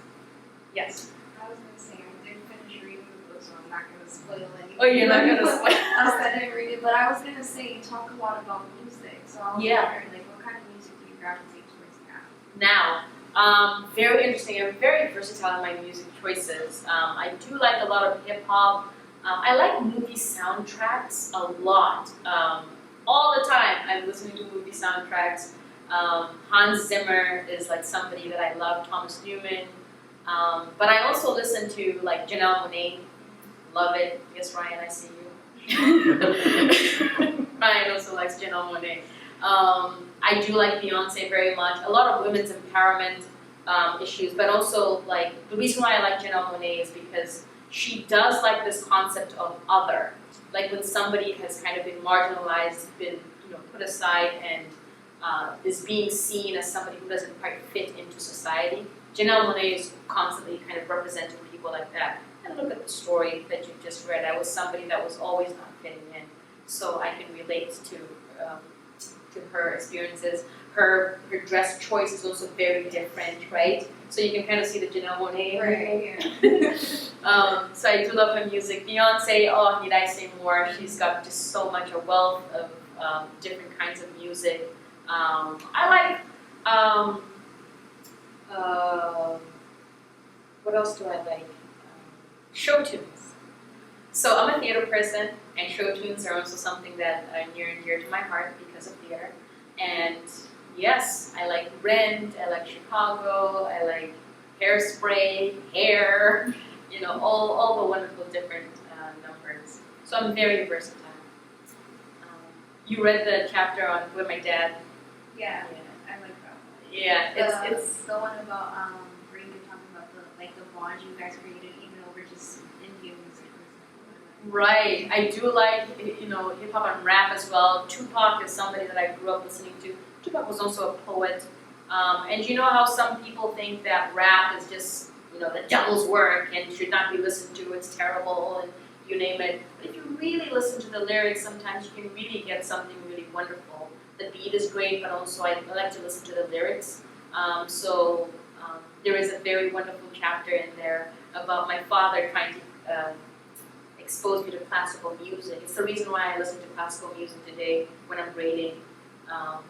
Yes. I was going to say, I did finish reading the book, so I'm not gonna spoil anything. Oh, you're not gonna spoil. Else that I didn't read it, but I was gonna say you talk a lot about music, so I was wondering like what kind of music do you gravitate towards now? Now, very interesting. I'm very versatile in my music choices. I do like a lot of hip hop. I like movie soundtracks a lot. All the time, I'm listening to movie soundtracks. Hans Zimmer is like somebody that I love. Thomas Newman. But I also listen to like Janelle Monáe. Love it. Yes, Ryan, I see you. Ryan also likes Janelle Monáe. I do like Beyonce very much. A lot of women's empowerment issues, but also like the reason why I like Janelle Monáe is because she does like this concept of other, like when somebody has kind of been marginalized, been put aside, and is being seen as somebody who doesn't quite fit into society. Janelle Monáe is constantly kind of representing people like that. And look at the story that you just read. I was somebody that was always not fitting in, so I can relate to her experiences. Her dress choice is also very different, right? So you can kind of see the Janelle Monáe. Right, yeah. So I do love her music. Beyonce, oh, need I say more? She's got just so much, a wealth of different kinds of music. I like, what else do I like? Show tunes. So I'm a theater person, and show tunes are also something that are near and dear to my heart because of theater. And yes, I like Rent, I like Chicago, I like Hairspray, Hair, all the wonderful different numbers. So I'm very versatile. You read the chapter on With My Dad? Yeah, I like that one. Yeah, it's the one about where you were talking about the bond you guys created even over just Indian music. right. I do like hip hop and rap as well. Tupac is somebody that I grew up listening to. Tupac was also a poet, and you know how some people think that rap is just the devil's work and should not be listened to. It's terrible and you name it. But if you really listen to the lyrics, sometimes you can really get something really wonderful. The beat is great, but also I like to listen to the lyrics. So there is a very wonderful chapter in there about my father trying to expose me to classical music. It's the reason why I listen to classical music today when I'm grading.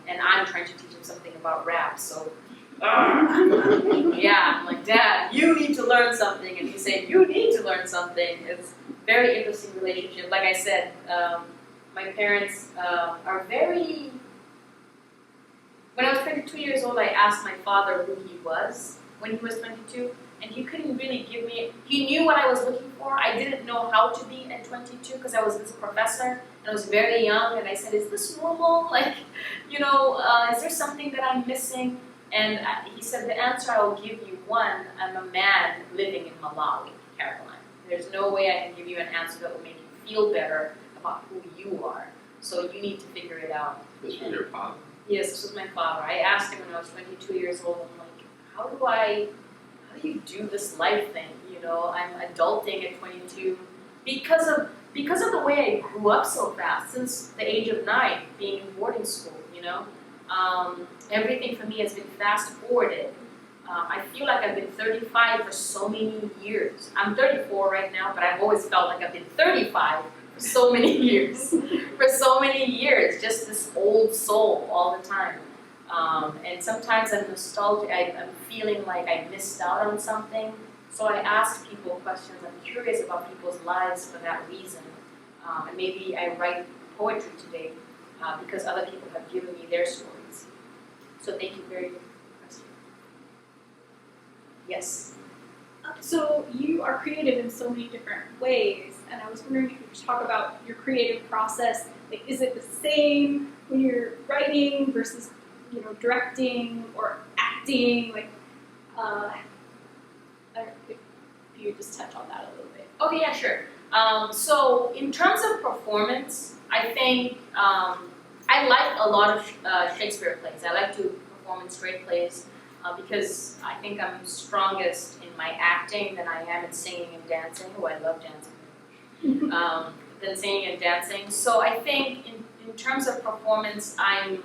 And I'm trying to teach him something about rap. So, yeah, I'm like, Dad, you need to learn something. And he's saying, you need to learn something. It's a very interesting relationship. Like I said, my parents are very... When I was 22 years old, I asked my father who he was when he was 22, and he couldn't really give me, he knew what I was looking for. I didn't know how to be at 22 because I was this professor, and I was very young, and I said, is this normal? Like, is there something that I'm missing? And he said, the answer I will give you, one, I'm a man living in Malawi, Caroline. There's no way I can give you an answer that will make you feel better about who you are. So you need to figure it out. This was your father? Yes, this was my father. I asked him when I was 22 years old, I'm like, how do you do this life thing? I'm adulting at 22 because of the way I grew up so fast, since the age of 9, being in boarding school, everything for me has been fast forwarded. I feel like I've been 35 for so many years. I'm 34 right now, but I've always felt like I've been 35 for so many years. For so many years, just this old soul all the time. And sometimes I'm nostalgic, I'm feeling like I missed out on something. So I ask people questions, I'm curious about people's lives for that reason. And maybe I write poetry today because other people have given me their stories. So thank you very much for the question. Yes? So you are creative in so many different ways, and I was wondering if you could talk about your creative process. Like, is it the same when you're writing versus, directing or acting? Like, if you could just touch on that a little bit. Okay, yeah, sure. So in terms of performance, I think I like a lot of Shakespeare plays. I like to perform in straight plays because I think I'm strongest in my acting than I am in singing and dancing. Oh, I love dancing. Than singing and dancing. So I think in terms of performance, I'm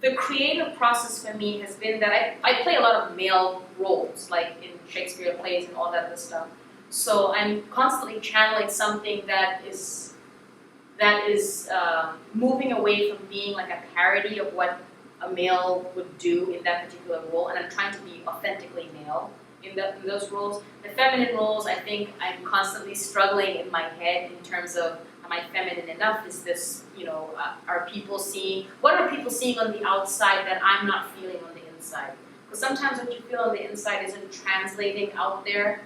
the creative process for me has been that I play a lot of male roles, like in Shakespeare plays and all that other stuff. So I'm constantly channeling something that is moving away from being like a parody of what a male would do in that particular role, and I'm trying to be authentically male in those roles. The feminine roles, I think I'm constantly struggling in my head in terms of, am I feminine enough? Is this, are people seeing, what are people seeing on the outside that I'm not feeling on the inside? Because sometimes what you feel on the inside isn't translating out there.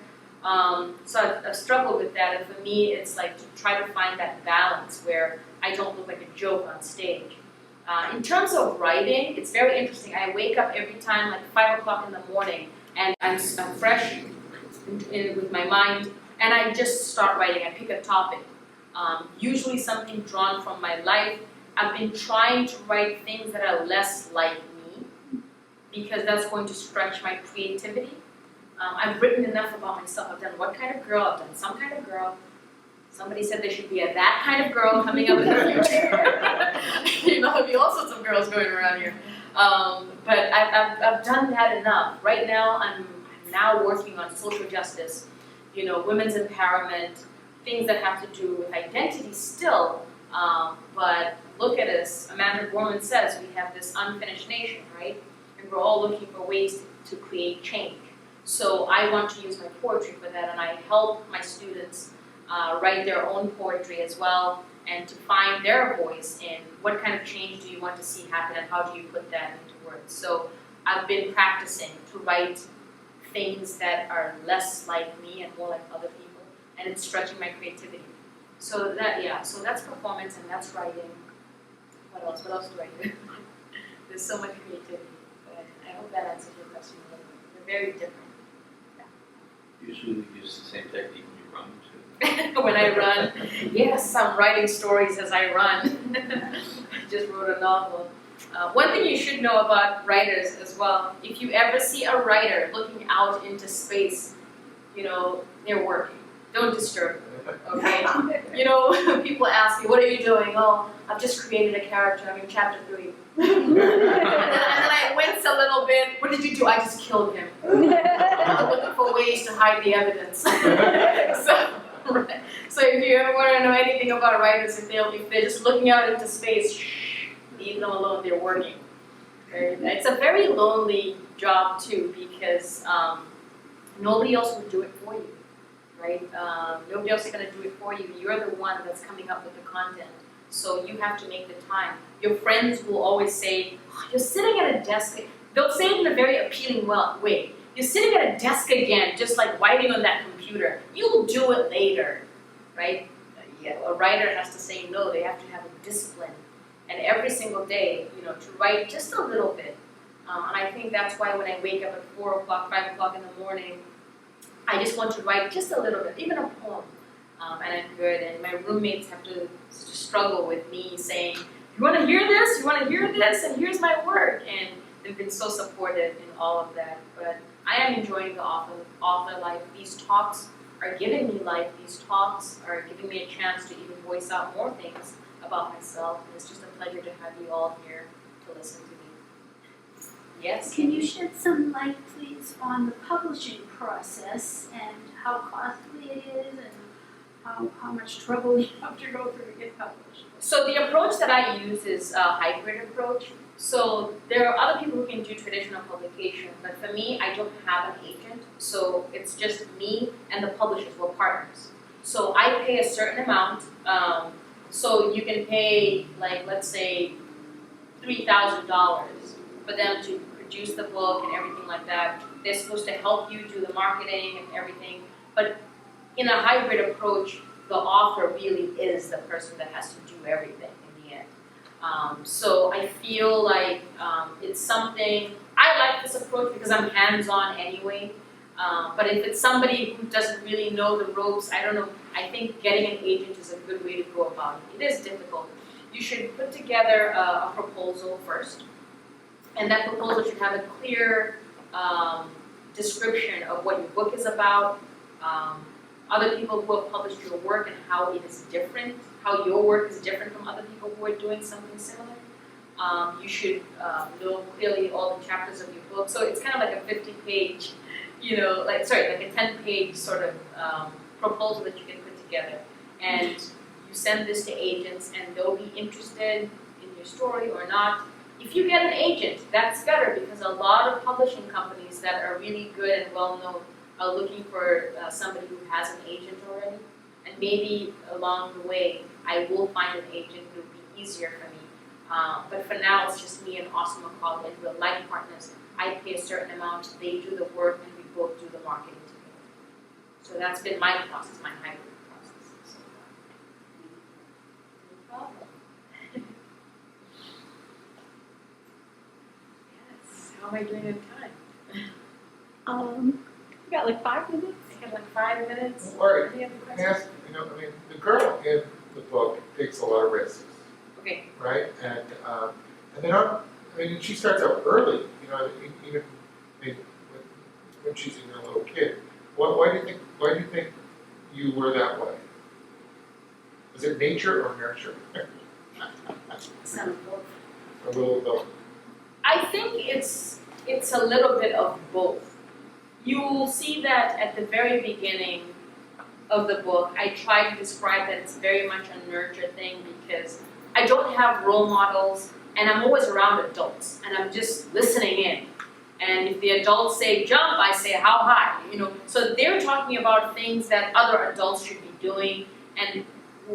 So I've struggled with that, and for me, it's like to try to find that balance where I don't look like a joke on stage. In terms of writing, it's very interesting. I wake up every time like 5 o'clock in the morning, and I'm fresh with my mind, and I just start writing. I pick a topic, usually something drawn from my life. I've been trying to write things that are less like me, because that's going to stretch my creativity. I've written enough about myself. I've done what kind of girl, I've done some kind of girl. Somebody said there should be a that kind of girl coming up in the future. There'll be all sorts of girls going around here. But I've done that enough. Right now, I'm now working on social justice, women's empowerment, things that have to do with identity still. But look at us. Amanda Gorman says we have this unfinished nation, right? And we're all looking for ways to create change. So I want to use my poetry for that, and I help my students write their own poetry as well, and to find their voice in what kind of change do you want to see happen, and how do you put that into words. So I've been practicing to write things that are less like me and more like other people, and it's stretching my creativity. So that's performance and that's writing. What else do I do? There's so much creativity, but I hope that answers your question a little bit. They're very different. Usually we use the same technique when you run too. When I run, yes, I'm writing stories as I run. I just wrote a novel. One thing you should know about writers as well, if you ever see a writer looking out into space, they're working. Don't disturb them, okay? People ask me, what are you doing? Oh, I've just created a character, I'm in chapter 3. and then I wince a little bit. What did you do? I just killed him. I'm looking for ways to hide the evidence. So if you ever want to know anything about writers, if they're just looking out into space, leave them alone, they're working. It's a very lonely job too, because nobody else will do it for you, right? Nobody else is going to do it for you. You're the one that's coming up with the content. So you have to make the time. Your friends will always say, oh, you're sitting at a desk. They'll say it in a very appealing way. You're sitting at a desk again, just like writing on that computer. You'll do it later, right? A writer has to say no. They have to have a discipline. And every single day, to write just a little bit. And I think that's why when I wake up at 4 o'clock, 5 o'clock in the morning, I just want to write just a little bit, even a poem. And I'm good. And my roommates have to struggle with me saying, you want to hear this? You want to hear this? And here's my work. And they've been so supportive in all of that. But I am enjoying the author life. These talks are giving me life. These talks are giving me a chance to even voice out more things about myself. And it's just a pleasure to have you all here to listen to me. Yes? Can you shed some light, please, on the publishing process and how costly it is and how much trouble you have to go through to get published? So the approach that I use is a hybrid approach. So there are other people who can do traditional publication, but for me, I don't have an agent. So it's just me and the publishers. We're partners. So I pay a certain amount. So you can pay, like, let's say, $3,000 for them to produce the book and everything like that. They're supposed to help you do the marketing and everything. But in a hybrid approach, the author really is the person that has to do everything in the end. So I feel like it's something, I like this approach because I'm hands-on anyway. But if it's somebody who doesn't really know the ropes, I don't know, I think getting an agent is a good way to go about it. It is difficult. You should put together a proposal first, and that proposal should have a clear description of what your book is about, other people who have published your work and how it is different, how your work is different from other people who are doing something similar. You should know clearly all the chapters of your book. So it's kind of like a 50-page, like a 10-page sort of proposal that you can put together. And you send this to agents, and they'll be interested in your story or not. If you get an agent, that's better, because a lot of publishing companies that are really good and well-known are looking for somebody who has an agent already. And maybe along the way, I will find an agent who will be easier for me. But for now, it's just me and Austin McCall, and we're like partners. I pay a certain amount, they do the work, and we both do the marketing together. So that's been my process, my hybrid process. So, no problem. Yes, how am I doing in time? We got like 5 minutes. I have like 5 minutes. All right. Any other Can I questions? ask, the girl in the book takes a lot of risks, Okay. right? And they're not, she starts out early, even when she's even a little kid. Why do you think you were that way? Was it nature or nurture? Some of both. A little of both. I think it's a little bit of both. You'll see that at the very beginning of the book, I try to describe that it's very much a nurture thing, because I don't have role models, and I'm always around adults, and I'm just listening in. And if the adults say jump, I say how high, So they're talking about things that other adults should be doing, and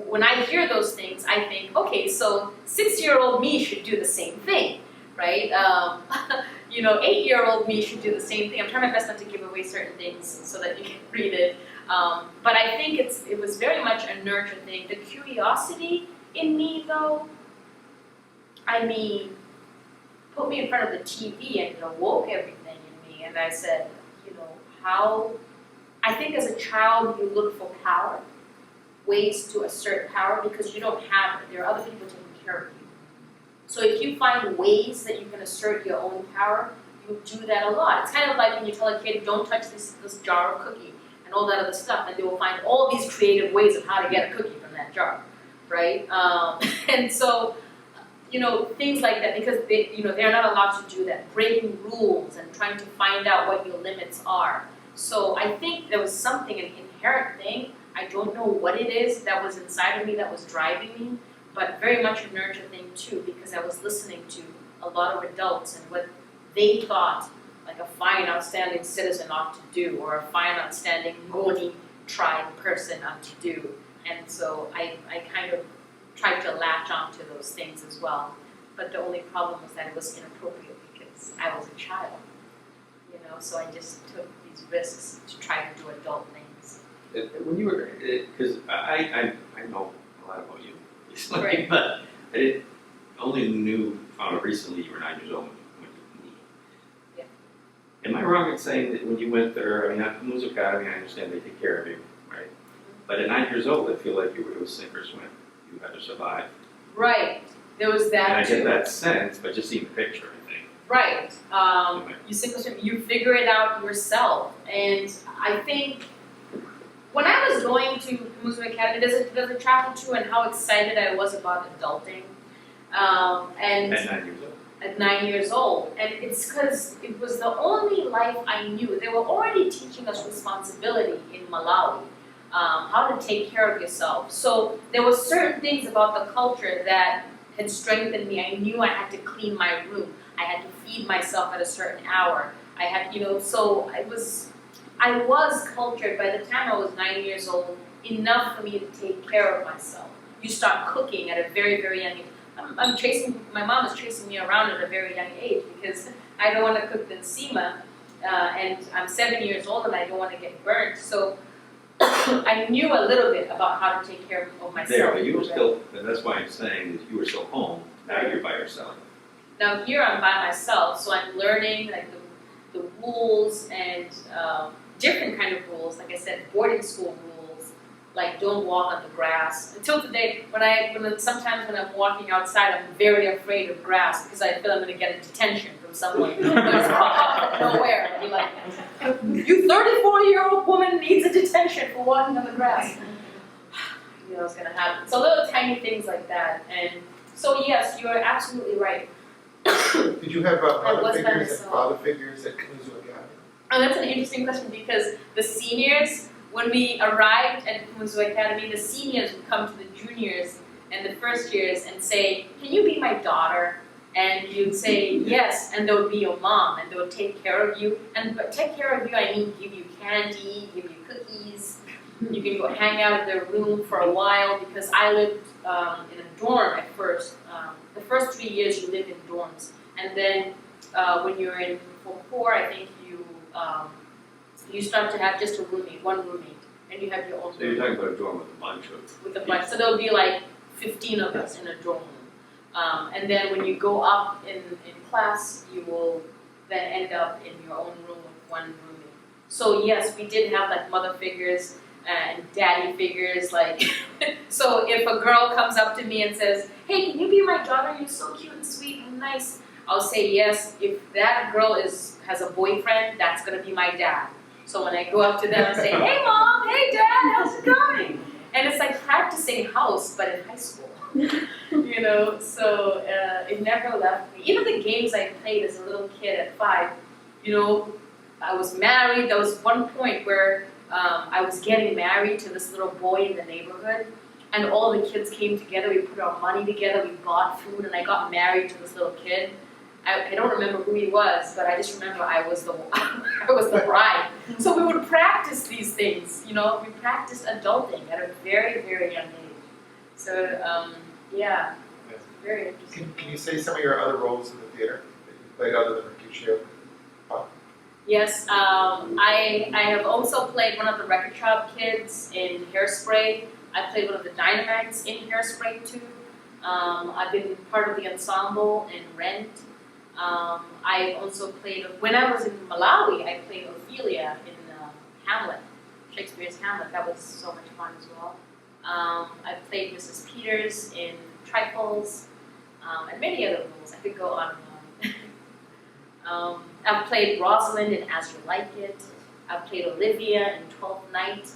when I hear those things, I think, okay, so 6-year-old me should do the same thing, right? 8-year-old me should do the same thing. I'm trying my best not to give away certain things so that you can read it. But I think it was very much a nurture thing. The curiosity in me, though, put me in front of the TV and it awoke everything in me. And I said, how, I think as a child you look for power, ways to assert power, because you don't have it. There are other people taking care of you. So if you find ways that you can assert your own power, you do that a lot. It's kind of like when you tell a kid, don't touch this jar of cookie and all that other stuff, and they will find all these creative ways of how to get a cookie from that jar, right? And so, things like that, because they're not allowed to do that. Breaking rules and trying to find out what your limits are. So I think there was something, an inherent thing, I don't know what it is, that was inside of me that was driving me, but very much a nurture thing too, because I was listening to a lot of adults and what they thought like a fine, outstanding citizen ought to do, or a fine, outstanding Ngoni tribe person ought to do. And so I kind of tried to latch on to those things as well. But the only problem was that it was inappropriate because I was a child, so I just took these risks to try to do adult things. When you were, because I know a lot about you, obviously, Right. but I only found out recently you were 9 years old when you went to Lee. Yeah. Am I wrong in saying that when you went there, at Music Academy, I understand they take care of you, right? But at 9 years old, I feel like it was sink or swim. You had to survive. Right. There was that And I too. get that sense, but just seeing the picture, I think. Right. You figure it out yourself. And I think when I was going to Music Academy, there's a chapter too, and how excited I was about adulting. And At 9 years old. at 9 years old. And it's because it was the only life I knew. They were already teaching us responsibility in Malawi, how to take care of yourself. So there were certain things about the culture that had strengthened me. I knew I had to clean my room. I had to feed myself at a certain hour. I had, so I was cultured by the time I was 9 years old, enough for me to take care of myself. You start cooking at a very, very young age. My mom is chasing me around at a very young age because I don't want to cook the nsima, and I'm 7 years old and I don't want to get burnt. So I knew a little bit about how to take care of myself. There, but you were still, and that's why I'm saying is you were still home, now you're by yourself. Now here I'm by myself, so I'm learning like the rules and different kind of rules. Like I said, boarding school rules, like don't walk on the grass. Until today, sometimes when I'm walking outside, I'm very afraid of grass because I feel I'm going to get a detention from someone who's pop up from nowhere and be like, "You 34-year-old woman needs a detention for walking on the grass." You know what's going to happen. So little tiny things like that, and So yes, you are absolutely right. Did you have I mother was by figures and myself. father figures at Kamuzu Academy? And that's an interesting question because the seniors, when we arrived at Kautsire Academy, the seniors would come to the juniors and the first years and say, "Can you be my daughter?" And you'd say yes, and they would be your mom, and they would take care of you. And but take care of you, I mean give you candy, give you cookies. You can go hang out in their room for a while because I lived in a dorm at first. The first 3 years you live in dorms, and then when you're in Form 4, I think you start to have just a roommate, one roommate, and you have your own So you're room talking about a dorm with a bunch of. with a bunch. So there'll be like 15 of us in a dorm room. And then when you go up in class, you will then end up in your own room with one roommate. So yes, we did have like mother figures and daddy figures. Like, so if a girl comes up to me and says, "Hey, can you be my daughter? You're so cute and sweet and nice," I'll say yes. If that girl has a boyfriend, that's gonna be my dad. So when I go up to them and say, "Hey mom, hey dad, how's it going?" And it's like practicing house, but in high school. You know, so it never left me. Even the games I played as a little kid at 5, you know, I was married. There was one point where I was getting married to this little boy in the neighborhood, and all the kids came together. We put our money together, we bought food, and I got married to this little kid. I don't remember who he was, but I just remember I was the I was the bride. So we would practice these things, you know. We practiced adulting at a very, very young age. So yeah, it's very interesting. Can you say some of your other roles in the theater that you played other than Mercutio? Yes, I have also played one of the record shop kids in Hairspray. I played one of the Dynamites in Hairspray too. I've been part of the ensemble in Rent. I also played, when I was in Malawi, I played Ophelia in Hamlet, Shakespeare's Hamlet. That was so much fun as well. I played Mrs. Peters in Trifles, and many other roles. I could go on and on. I've played Rosalind in As You Like It. I've played Olivia in 12th Night.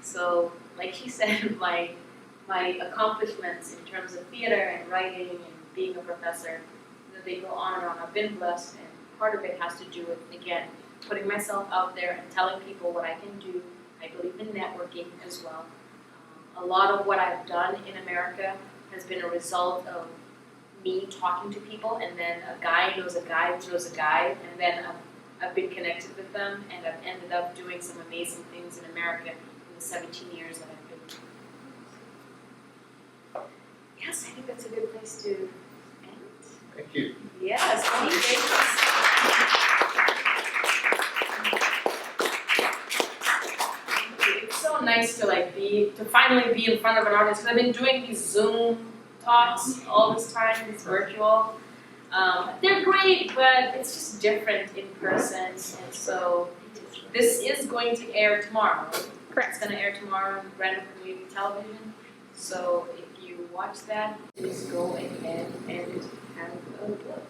So, like she said, my accomplishments in terms of theater and writing and being a professor, they go on and on. I've been blessed, and part of it has to do with, again, putting myself out there and telling people what I can do. I believe in networking as well. A lot of what I've done in America has been a result of me talking to people, and then a guy knows a guy who knows a guy, and then I've been connected with them, and I've ended up doing some amazing things in America in the 17 years that I've been here. Yes, I think that's a good place to end. Thank you. Yes, it's so nice to finally be in front of an audience. Because I've been doing these Zoom talks all this time, it's virtual. They're great, but it's just different in person. And so this is going to air tomorrow. Correct. It's going to air tomorrow on Random Community Television. So if you watch that, just go ahead and have a look.